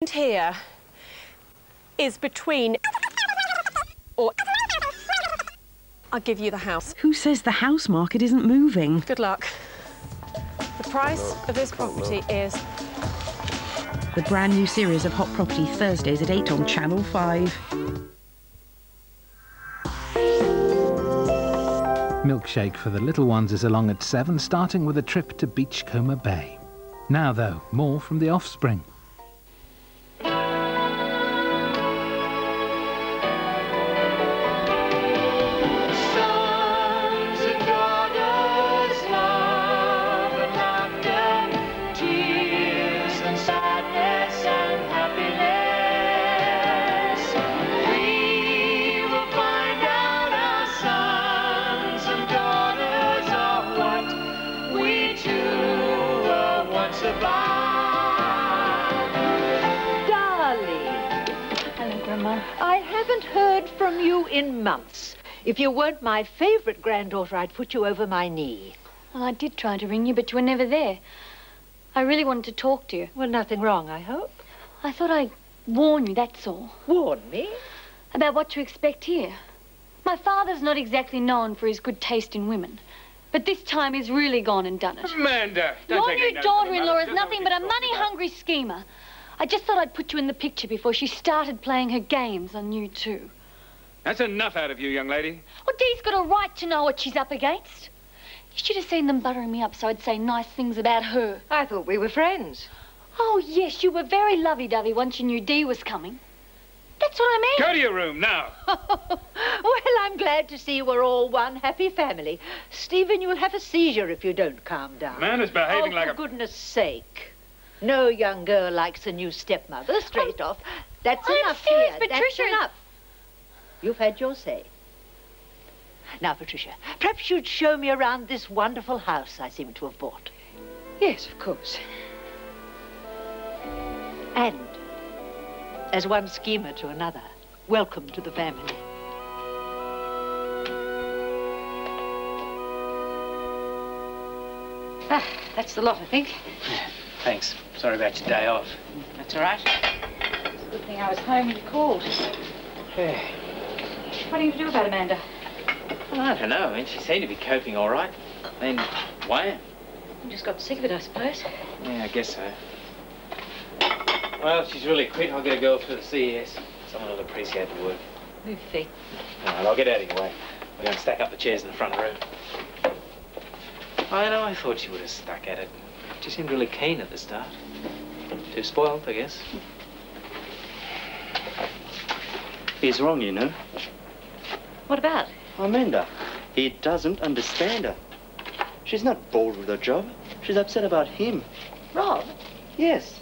round here is between... or... I'll give you the house. Who says the house market isn't moving? Good luck. The price of this property is... The brand new series of Hot Property, Thursdays at 8 on Channel 5. Milkshake for the little ones is along at 7, starting with a trip to Beachcomber Bay. Now, though, more from the offspring. I haven't heard from you in months. If you weren't my favourite granddaughter, I'd put you over my knee. Well, I did try to ring you, but you were never there. I really wanted to talk to you. Well, nothing wrong, I hope. I thought I'd warn you, that's all. Warn me? About what to expect here. My father's not exactly known for his good taste in women. But this time he's really gone and done it. Amanda! Your new daughter-in-law is nothing but a money-hungry schemer. I just thought I'd put you in the picture before she started playing her games on you too. That's enough out of you, young lady. Well, Dee's got a right to know what she's up against. You should have seen them buttering me up so I'd say nice things about her. I thought we were friends. Oh, yes, you were very lovey-dovey once you knew Dee was coming. That's what I meant. Go to your room, now. Well, I'm glad to see we're all one happy family. Stephen, you'll have a seizure if you don't calm down. Man is behaving like for goodness sake. No young girl likes a new stepmother, straight off. That's enough serious, here. Patricia. That's enough. You've had your say. Now, Patricia, perhaps you'd show me around this wonderful house I seem to have bought. Yes, of course. And, as one schemer to another, welcome to the family. Ah, that's the lot, I think. Yeah, thanks. Sorry about your day off. That's all right. It's a good thing I was home when you called. Yeah. What are you going to do about Amanda? Well, I don't know. I mean, she seemed to be coping all right. I mean, why? You just got sick of it, I suppose. Yeah, I guess so. Well, she's really quit. I'll get a girl through the CES. Someone will appreciate the work. Move feet. All right, I'll get out of your way. We're going to stack up the chairs in the front room. I know, I thought she would have stuck at it. She seemed really keen at the start. Too spoiled, I guess. He's wrong, you know. What about? Amanda. He doesn't understand her. She's not bored with her job. She's upset about him. Rob? Yes.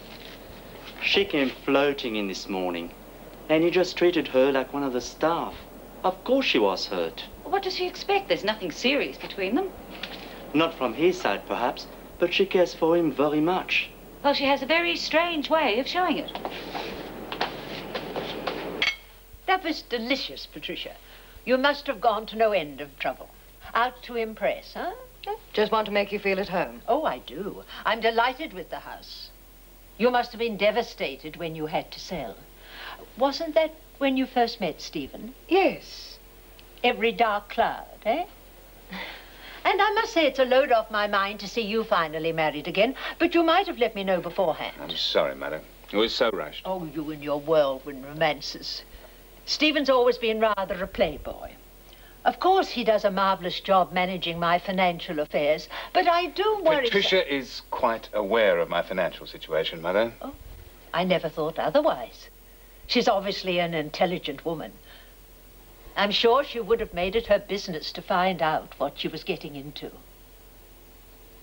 She came floating in this morning, and he just treated her like one of the staff. Of course she was hurt. What does she expect? There's nothing serious between them. Not from his side, perhaps, but she cares for him very much. Well, she has a very strange way of showing it. That was delicious, Patricia. You must have gone to no end of trouble. Out to impress, huh? Just want to make you feel at home. Oh, I do. I'm delighted with the house. You must have been devastated when you had to sell. Wasn't that when you first met Stephen? Yes. Every dark cloud, eh? And I must say it's a load off my mind to see you finally married again, but you might have let me know beforehand. I'm sorry, madam. It was so rushed. Oh, you and your whirlwind romances. Stephen's always been rather a playboy. Of course, he does a marvellous job managing my financial affairs, but I do worry... Patricia is quite aware of my financial situation, Mother. Oh, I never thought otherwise. She's obviously an intelligent woman. I'm sure she would have made it her business to find out what she was getting into.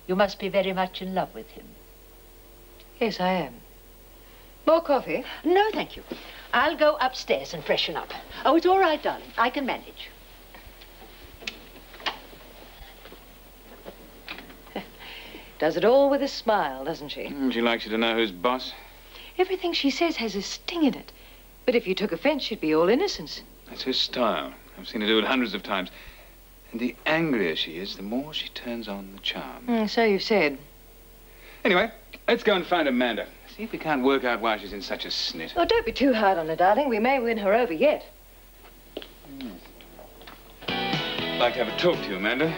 You must be very much in love with him. Yes, I am. More coffee? No, thank you. I'll go upstairs and freshen up. Oh, it's all right, darling. I can manage. Does it all with a smile, doesn't she? She likes you to know who's boss. Everything she says has a sting in it. But if you took offense, she'd be all innocence. That's her style. I've seen her do it hundreds of times. And the angrier she is, the more she turns on the charm. So you've said. Anyway, let's go and find Amanda. See if we can't work out why she's in such a snit. Oh, don't be too hard on her, darling. We may win her over yet. I'd like to have a talk to you, Amanda.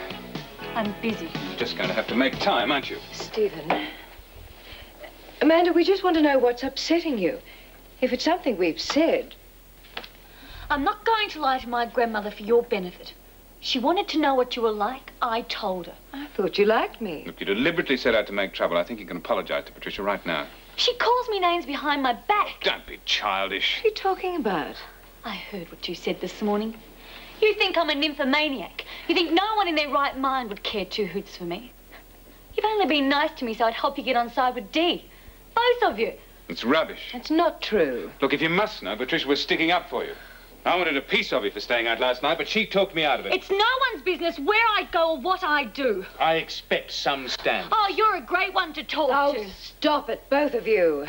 I'm busy. You're just going to have to make time, aren't you? Stephen. Amanda, we just want to know what's upsetting you. If it's something we've said... I'm not going to lie to my grandmother for your benefit. She wanted to know what you were like. I told her. I thought you liked me. Look, you deliberately set out to make trouble. I think you can apologize to Patricia right now. She calls me names behind my back. Don't be childish. What are you talking about? I heard what you said this morning. You think I'm a nymphomaniac. You think no one in their right mind would care two hoots for me. You've only been nice to me so I'd help you get on side with Dee. Both of you. It's rubbish. That's not true. Look, if you must know, Patricia was sticking up for you. I wanted a piece of you for staying out last night, but she talked me out of it. It's no one's business where I go or what I do. I expect some stand. Oh, you're a great one to talk to. Oh, stop it, both of you.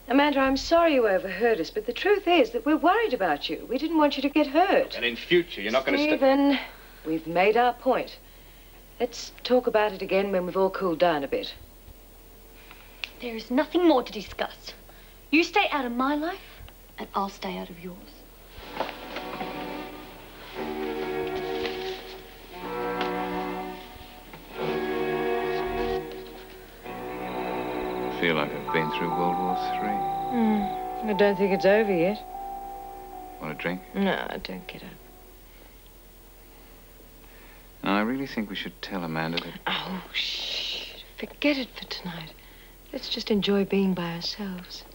Amanda, I'm sorry you overheard us, but the truth is that we're worried about you. We didn't want you to get hurt. And in future, you're not going to... Stephen, we've made our point. Let's talk about it again when we've all cooled down a bit. There is nothing more to discuss. You stay out of my life, and I'll stay out of yours. I feel like I've been through World War III. I don't think it's over yet. Want a drink? No, don't get up. No, I really think we should tell Amanda that... Oh, shh. Forget it for tonight. Let's just enjoy being by ourselves.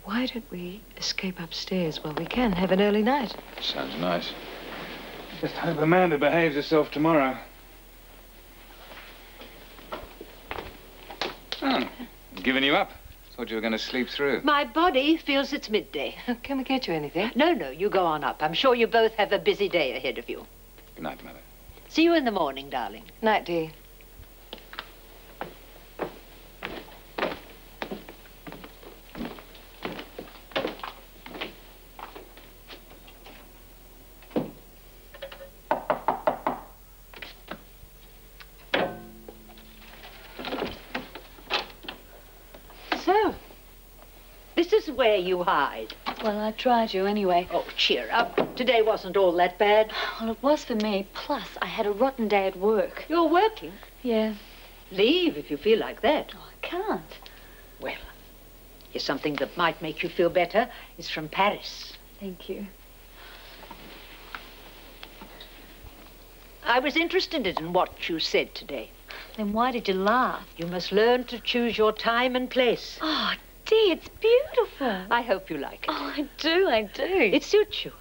Why don't we escape upstairs while we can? Have an early night. Sounds nice. Just hope Amanda behaves herself tomorrow. Oh, giving you up. Thought you were going to sleep through. My body feels it's midday. Can we get you anything? No, you go on up. I'm sure you both have a busy day ahead of you. Good night, Mother. See you in the morning, darling. Night, Dee. So, this is where you hide. Well, I tried to anyway. Oh, cheer up. Today wasn't all that bad. Well, it was for me. Plus, I had a rotten day at work. You're working. Yeah. Leave if you feel like that. Oh, I can't. Well, here's something that might make you feel better. It's from Paris. Thank you. I was interested in what you said today. Then why did you laugh? You must learn to choose your time and place. Oh, Dee, it's beautiful. I hope you like it. Oh, I do. It suits you.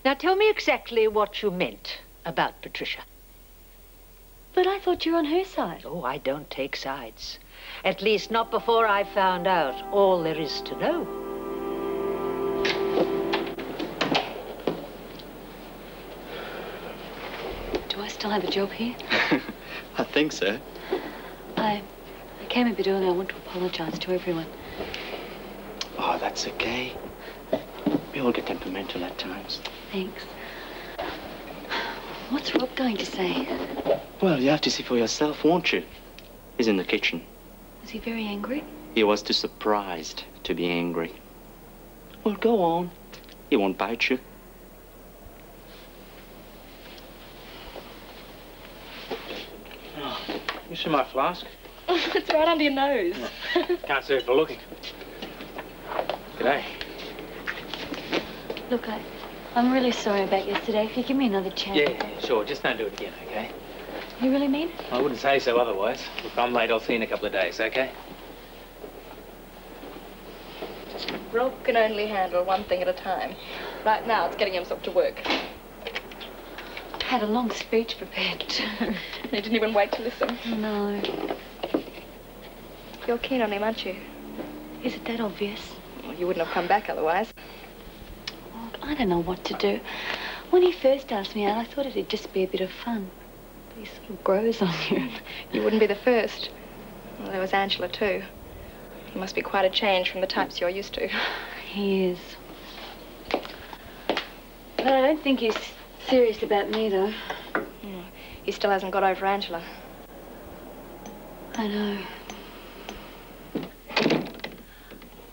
Now tell me exactly what you meant about Patricia. But I thought you were on her side. Oh, I don't take sides. At least not before I've found out all there is to know. Do I still have a job here? I think so. I came a bit early. I want to apologize to everyone. Oh, that's okay. We all get temperamental at times. Thanks. What's Rob going to say? Well, you have to see for yourself, won't you? He's in the kitchen. Was he very angry? He was too surprised to be angry. Well, go on. He won't bite you. Oh, you see my flask? It's right under your nose. Can't see it for looking. G'day. Look, I'm really sorry about yesterday. If you give me another chance. Yeah, sure. Just don't do it again, okay? You really mean it? I wouldn't say so otherwise. If I'm late, I'll see you in a couple of days, okay? Rob can only handle one thing at a time. Right now, it's getting himself to work. I had a long speech prepared. He didn't even wait to listen. No. You're keen on him, aren't you? Is it that obvious? Well, you wouldn't have come back otherwise. Well, I don't know what to do. When he first asked me out, I thought it'd just be a bit of fun. But he sort of grows on you. You wouldn't be the first. Well, there was Angela, too. He must be quite a change from the types you're used to. He is. But I don't think he's serious about me, though. He still hasn't got over Angela. I know.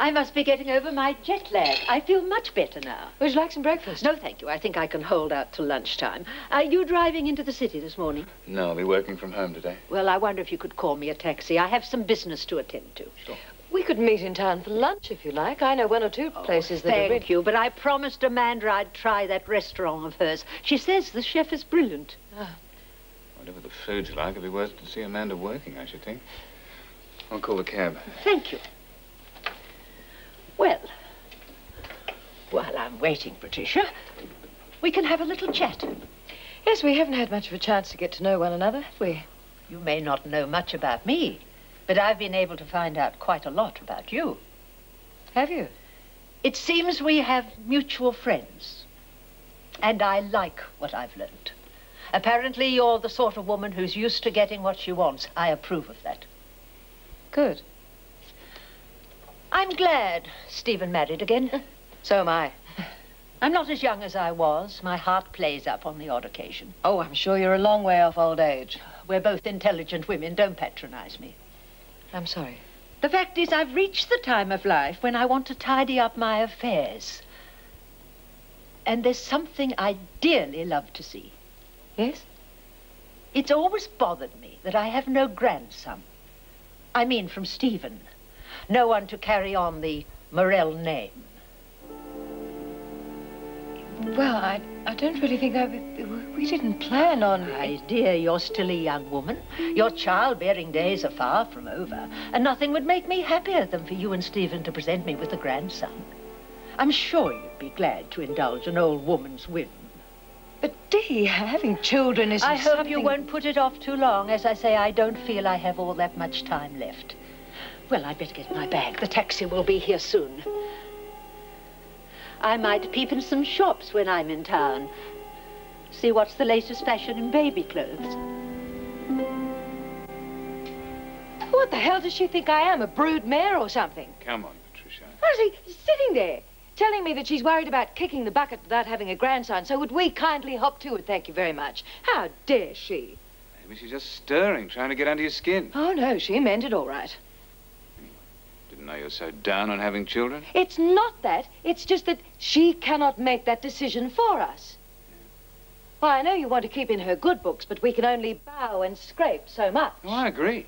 I must be getting over my jet lag. I feel much better now. Would you like some breakfast? No, thank you. I think I can hold out till lunchtime. Are you driving into the city this morning? No, I'll be working from home today. Well, I wonder if you could call me a taxi. I have some business to attend to. Sure. We could meet in town for lunch if you like. I know one or two places that are Thank you, but I promised Amanda I'd try that restaurant of hers. She says the chef is brilliant. Whatever the food's like, it'd be worth to see Amanda working, I should think. I'll call the cab. Thank you. Well, while I'm waiting, Patricia, we can have a little chat. Yes, we haven't had much of a chance to get to know one another, have we? You may not know much about me, but I've been able to find out quite a lot about you. Have you? It seems we have mutual friends, and I like what I've learned. Apparently, you're the sort of woman who's used to getting what she wants. I approve of that. Good. I'm glad Stephen married again. So am I. I'm not as young as I was. My heart plays up on the odd occasion. Oh, I'm sure you're a long way off old age. We're both intelligent women. Don't patronize me. I'm sorry. The fact is, I've reached the time of life when I want to tidy up my affairs. And there's something I dearly love to see. Yes? It's always bothered me that I have no grandson. I mean from Stephen. No one to carry on the Morrell name. Well, I don't really think we didn't plan on... My dear, you're still a young woman. Your childbearing days are far from over, and nothing would make me happier than for you and Stephen to present me with a grandson. I'm sure you'd be glad to indulge an old woman's whim. But, Dee, having children isn't I hope something... you won't put it off too long. As I say, I don't feel I have all that much time left. Well, I'd better get my bag. The taxi will be here soon. I might peep in some shops when I'm in town. See what's the latest fashion in baby clothes. What the hell does she think I am, a brood mare or something? Come on, Patricia. Honestly, sitting there, telling me that she's worried about kicking the bucket without having a grandson, so would we kindly hop to it, thank you very much. How dare she? Maybe she's just stirring, trying to get under your skin. Oh, no, she meant it all right. Didn't know you were so down on having children. It's not that. It's just that she cannot make that decision for us. Well, I know you want to keep in her good books, but we can only bow and scrape so much. Oh, I agree.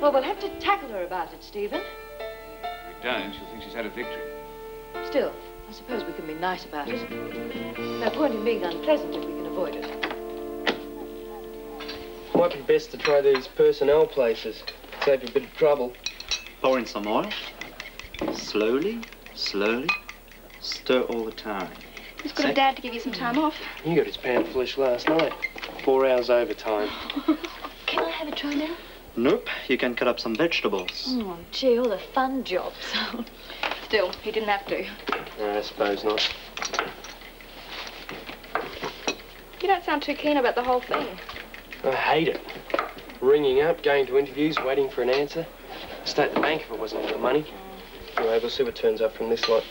Well, we'll have to tackle her about it, Stephen. If we don't, she'll think she's had a victory. Still, I suppose we can be nice about it. No point in being unpleasant if we can avoid it. Might be best to try these personnel places. Save you a bit of trouble. Pour in some oil. Slowly, slowly. Stir all the time. It's good of Dad to give you some time off. You got his pound of flesh last night. 4 hours overtime. Can I have a try now? Nope, you can cut up some vegetables. Oh, gee, all the fun jobs. Still, he didn't have to. No, I suppose not. You don't sound too keen about the whole thing. I hate it. Ringing up, going to interviews, waiting for an answer. Stay at the bank if it wasn't all the money. Anyway, we'll see what turns up from this lot.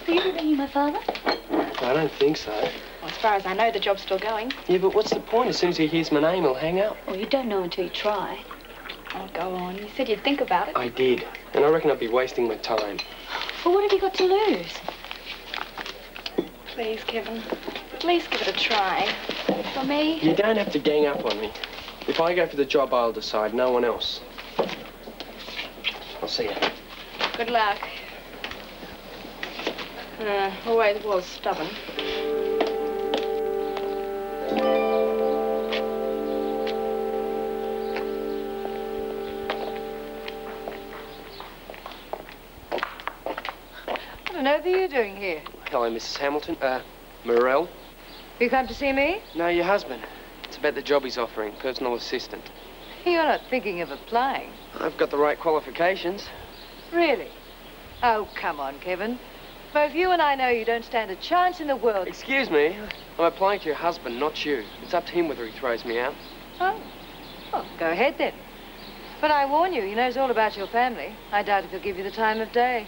Will you be ringing my father? I don't think so. Well, as far as I know, the job's still going. Yeah, but what's the point? As soon as he hears my name, he'll hang up. Well, you don't know until you try. Oh, go on. You said you'd think about it. I did. And I reckon I'd be wasting my time. Well, what have you got to lose? Please, Kevin. At least give it a try. For me. You don't have to gang up on me. If I go for the job, I'll decide. No one else. I'll see you. Good luck. Always was stubborn. What on earth are you doing here? Hello, Mrs. Hamilton. Morrell? You come to see me? No, your husband. It's about the job he's offering, personal assistant. You're not thinking of applying. I've got the right qualifications. Really? Oh, come on, Kevin. Both you and I know you don't stand a chance in the world. Excuse me. I'm applying to your husband, not you. It's up to him whether he throws me out. Oh. Well, go ahead then. But I warn you, he knows all about your family. I doubt if he'll give you the time of day.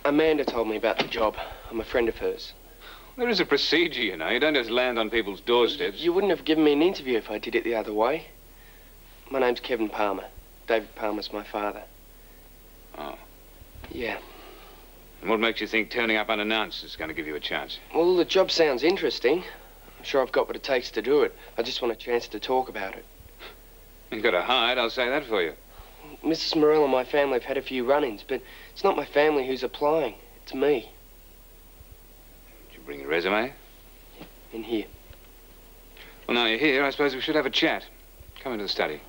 Amanda told me about the job. I'm a friend of hers. There is a procedure, you know. You don't just land on people's doorsteps. You wouldn't have given me an interview if I did it the other way. My name's Kevin Palmer. David Palmer's my father. Oh. Yeah. And what makes you think turning up unannounced is going to give you a chance? Well, the job sounds interesting. I'm sure I've got what it takes to do it. I just want a chance to talk about it. You've got to hide, I'll say that for you. Mrs. Morrell and my family have had a few run-ins, but it's not my family who's applying. It's me. Did you bring your resume? In here. Well, now you're here, I suppose we should have a chat. Come into the study.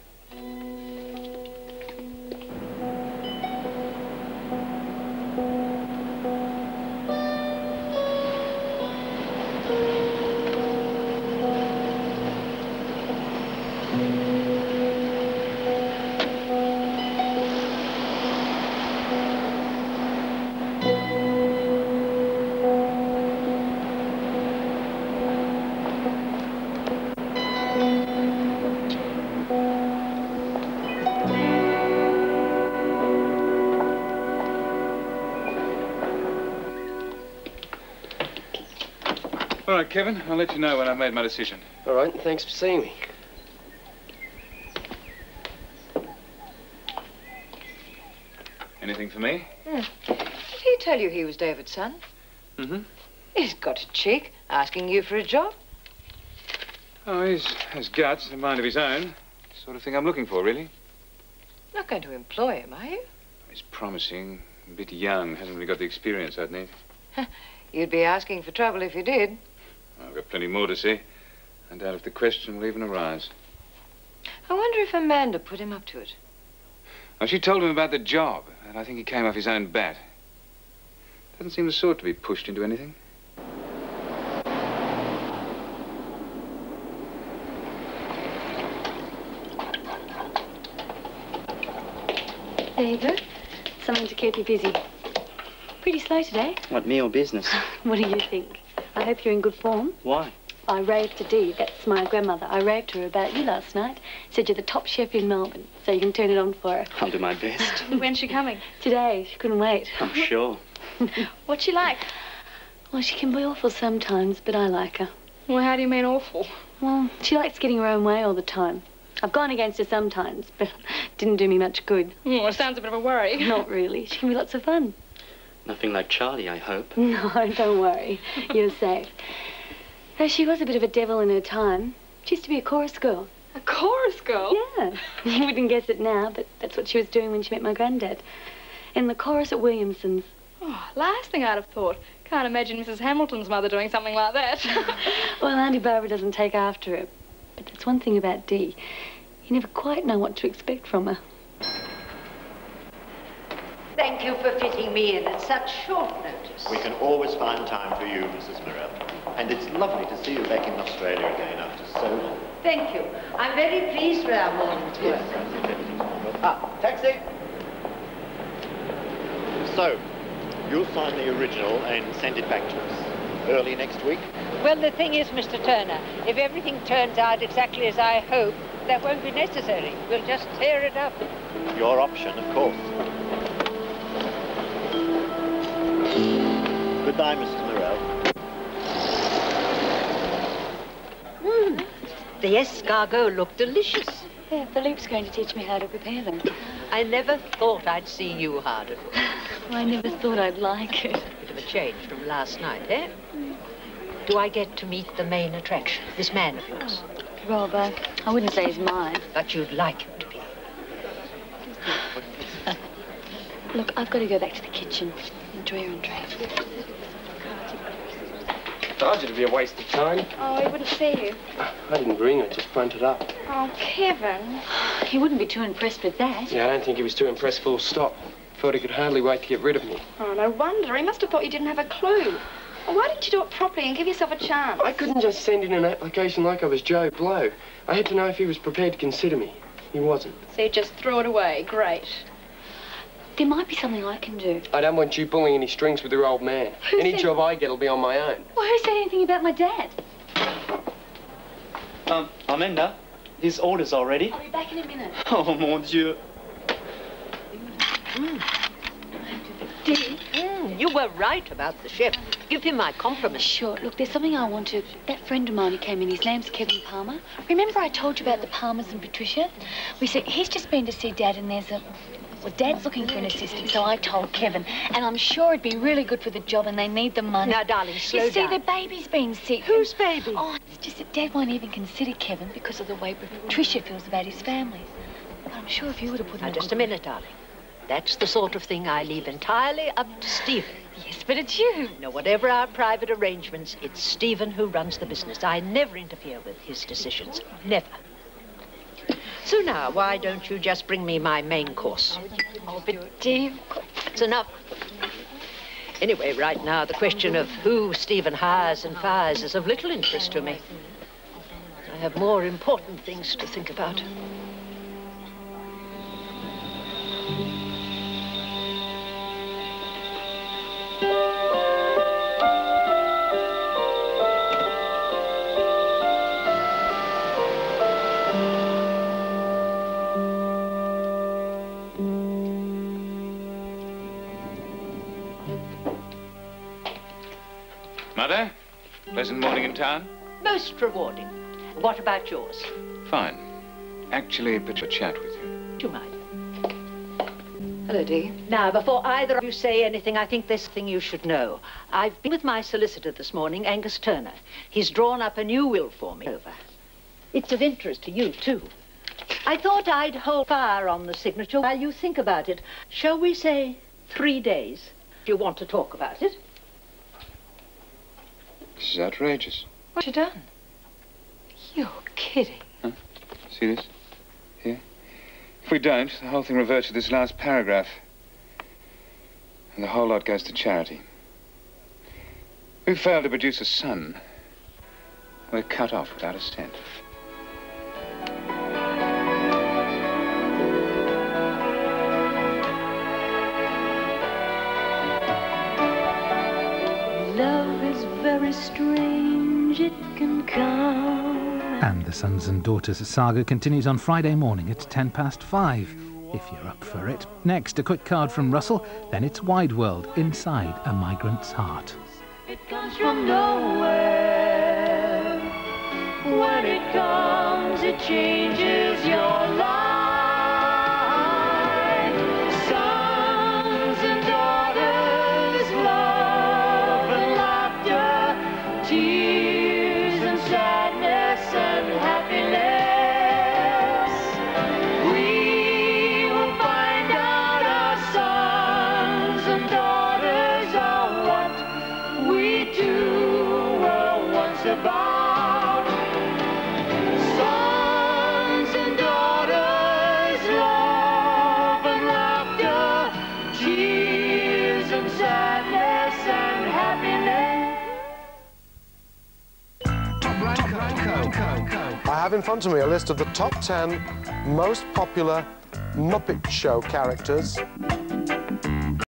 All right, Kevin, I'll let you know when I've made my decision. All right, thanks for seeing me. Anything for me? Did he tell you he was David's son? Mm-hmm. He's got a chick asking you for a job. Oh, he has guts, a mind of his own. Sort of thing I'm looking for, really. Not going to employ him, are you? He's promising, a bit young, hasn't really got the experience I'd need. You'd be asking for trouble if you did. I've got plenty more to see. I doubt if the question will even arise. I wonder if Amanda put him up to it. Well, she told him about the job, and I think he came off his own bat. Doesn't seem the sort to be pushed into anything. There you go. Something to keep you busy. Pretty slow today. What, me or business? What do you think? I hope you're in good form. Why? I raved to Dee, that's my grandmother. I raved to her about you last night. Said you're the top chef in Melbourne, so you can turn it on for her. I'll do my best. When's she coming? Today, she couldn't wait. I'm sure. What's she like? Well, she can be awful sometimes, but I like her. Well, how do you mean awful? Well, she likes getting her own way all the time. I've gone against her sometimes, but didn't do me much good. Oh, it sounds a bit of a worry. Not really. She can be lots of fun. Nothing like Charlie, I hope. No, don't worry. You're safe. Though she was a bit of a devil in her time. She used to be a chorus girl. A chorus girl? Yeah. You wouldn't guess it now, but that's what she was doing when she met my granddad. In the chorus at Williamson's. Oh, last thing I'd have thought. Can't imagine Mrs. Hamilton's mother doing something like that. Well, Auntie Barbara doesn't take after her. But that's one thing about Dee. You never quite know what to expect from her. Thank you for fitting me in at such short notice. We can always find time for you, Mrs. Morrell. And it's lovely to see you back in Australia again after so long. Thank you. I'm very pleased with our morning's work. Ah, taxi! So, you'll sign the original and send it back to us early next week? Well, the thing is, Mr. Turner, if everything turns out exactly as I hope, that won't be necessary. We'll just tear it up. Your option, of course. Goodbye, Mrs. Morrell. The escargot look delicious. Yeah, Philippe's going to teach me how to prepare them. I never thought I'd see you hard at work. Well, I never thought I'd like it. Bit of a change from last night, eh? Do I get to meet the main attraction, this man of yours? Rob, I wouldn't say he's mine. But you'd like him to be. Look, I've got to go back to the kitchen. Enjoy your entree. I told you it'd be a waste of time. Oh, he wouldn't see you. I didn't bring it, just fronted up. Oh, Kevin. He wouldn't be too impressed with that. Yeah, I don't think he was too impressed, full stop. Thought he could hardly wait to get rid of me. Oh, no wonder. He must have thought you didn't have a clue. Well, why didn't you do it properly and give yourself a chance? I couldn't just send in an application like I was Joe Blow. I had to know if he was prepared to consider me. He wasn't. So you just threw it away. Great. There might be something I can do. I don't want you pulling any strings with your old man. Any job I get will be on my own. Well, who said anything about my dad? Amanda, his order's all ready. I'll be back in a minute. Oh, mon Dieu. Dee, you were right about the chef. Give him my compliments. Sure. Look, there's something I want to... That friend of mine who came in, his name's Kevin Palmer. Remember I told you about the Palmers and Patricia? We said he's just been to see Dad and there's a... Well, Dad's looking for an assistant, so I told Kevin. And I'm sure it'd be really good for the job and they need the money. Now, darling, slow down. You see, the baby's been sick. Whose baby? Oh, it's just that Dad won't even consider Kevin because of the way Patricia feels about his family. But I'm sure if you would have put him... Now, just a minute, darling. That's the sort of thing I leave entirely up to Stephen. Yes, but it's you. No, whatever our private arrangements, it's Stephen who runs the business. I never interfere with his decisions. Never. So now, why don't you just bring me my main course? Oh, but Dee... It's enough. Anyway, right now, the question of who Stephen hires and fires is of little interest to me. I have more important things to think about. Mother, pleasant morning in town? Most rewarding. What about yours? Fine. Actually, a bit of a chat with you. Do you mind? Hello, Dee. Now, before either of you say anything, I think there's something you should know. I've been with my solicitor this morning, Angus Turner. He's drawn up a new will for me. It's of interest to you, too. I thought I'd hold fire on the signature while you think about it. Shall we say 3 days? Do you want to talk about it? This is outrageous. What you done? You're kidding. Huh? See this? Here? If we don't, the whole thing reverts to this last paragraph. And the whole lot goes to charity. We've failed to produce a son. We're cut off without a cent. Love is very strange, it can come. And the Sons and Daughters saga continues on Friday morning at 5:10, if you're up for it. Next, a quick card from Russell, then it's Wide World, Inside a Migrant's Heart. It comes from nowhere. When it comes, it changes your life. Sons and daughters, love and laughter, tears and sadness and happiness. We will find out our sons and daughters are what we two were once about. Sons and daughters, love and laughter, tears and sadness and happiness. I have in front of me a list of the top 10 most popular Muppet Show characters